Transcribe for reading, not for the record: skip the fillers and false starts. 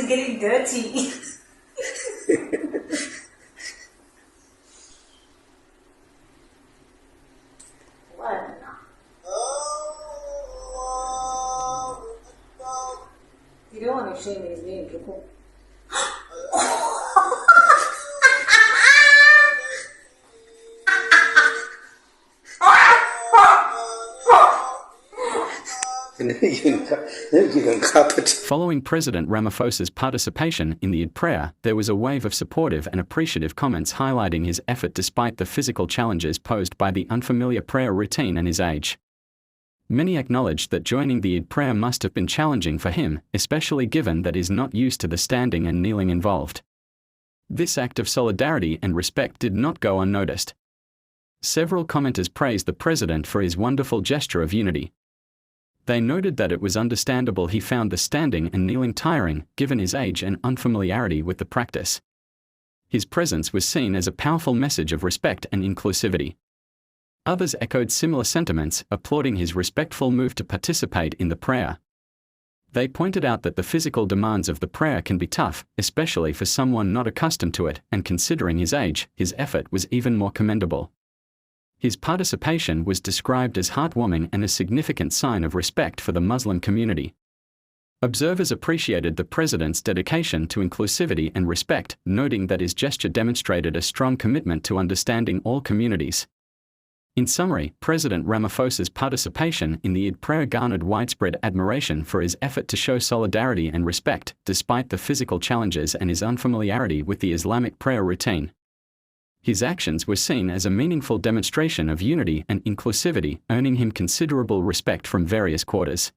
is getting dirty. What? You don't want to shame his name, people. Following President Ramaphosa's participation in the Eid prayer, there was a wave of supportive and appreciative comments highlighting his effort despite the physical challenges posed by the unfamiliar prayer routine and his age. Many acknowledged that joining the Eid prayer must have been challenging for him, especially given that he is not used to the standing and kneeling involved. This act of solidarity and respect did not go unnoticed. Several commenters praised the president for his wonderful gesture of unity. They noted that it was understandable he found the standing and kneeling tiring, given his age and unfamiliarity with the practice. His presence was seen as a powerful message of respect and inclusivity. Others echoed similar sentiments, applauding his respectful move to participate in the prayer. They pointed out that the physical demands of the prayer can be tough, especially for someone not accustomed to it, and considering his age, his effort was even more commendable. His participation was described as heartwarming and a significant sign of respect for the Muslim community. Observers appreciated the president's dedication to inclusivity and respect, noting that his gesture demonstrated a strong commitment to understanding all communities. In summary, President Ramaphosa's participation in the Eid prayer garnered widespread admiration for his effort to show solidarity and respect, despite the physical challenges and his unfamiliarity with the Islamic prayer routine. His actions were seen as a meaningful demonstration of unity and inclusivity, earning him considerable respect from various quarters.